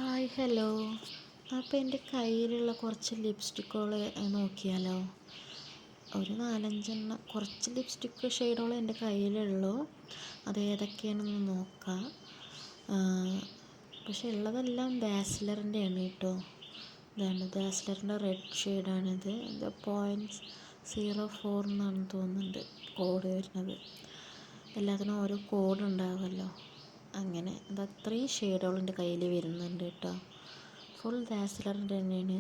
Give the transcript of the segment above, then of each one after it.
Hi hello. അപ്പോൾ എൻ്റെ കയ്യിലുള്ള കുറച്ച് ലിപ്സ്റ്റിക്കുകൾ നോക്കിയാലോ? ഒരു നാലഞ്ചെണ്ണം കുറച്ച് ലിപ്സ്റ്റിക്ക് ഷെയ്ഡുകൾ എൻ്റെ കയ്യിലുള്ളൂ. അത് ഏതൊക്കെയാണെന്ന് നോക്കാം. പക്ഷെ ഉള്ളതെല്ലാം ഡാസ്ലറിൻ്റെ ആണ് കേട്ടോ. ഇതാണ് ഡാസ്ലറിൻ്റെ റെഡ് ഷെയ്ഡാണിത്. ഇത് 0.04 എന്നാണ് തോന്നുന്നുണ്ട് കോഡ് വരുന്നത്. എല്ലാത്തിനും ഓരോ കോഡ് ഉണ്ടാകുമല്ലോ. അങ്ങനെ അത് അത്രയും ഷെയ്ഡുകൾ എൻ്റെ കയ്യിൽ വരുന്നുണ്ട് കേട്ടോ. ഫുൾ ഡാസ്ലറിൻ്റെ തന്നെയാണ്.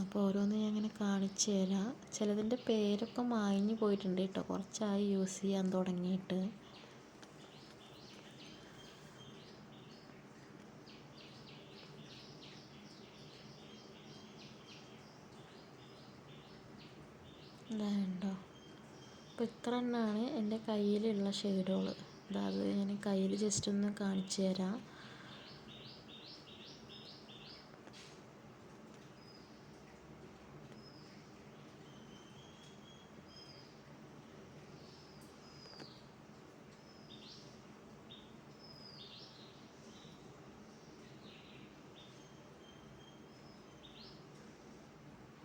അപ്പോൾ ഓരോന്ന് ഞാൻ ഇങ്ങനെ കാണിച്ചു തരാം. ചിലതിൻ്റെ പേരൊക്കെ മാഞ്ഞു പോയിട്ടുണ്ട് കേട്ടോ, കുറച്ചായി യൂസ് ചെയ്യാൻ തുടങ്ങിയിട്ട്. ഇതാണ്ടോ. അപ്പോൾ ഇത്ര എണ്ണമാണ് എൻ്റെ കയ്യിലുള്ള ഷെയ്ഡുകൾ. അത് ഞാൻ കയ്യിൽ ജസ്റ്റ് ഒന്ന് കാണിച്ചു തരാം.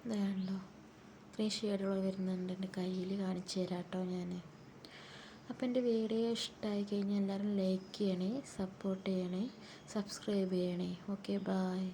ഇതാണ്ടോ, ഇത്രയും ഷെയ്ഡുകൾ വരുന്നുണ്ട് എൻ്റെ കയ്യിൽ. കാണിച്ചു തരാം കേട്ടോ ഞാൻ. അപ്പോൾ എൻ്റെ വീഡിയോ ഇഷ്ടമായി കഴിഞ്ഞാൽ എല്ലാവരും ലൈക്ക് ചെയ്യണേ, സപ്പോർട്ട് ചെയ്യണേ, സബ്സ്ക്രൈബ് ചെയ്യണേ. Okay, bye.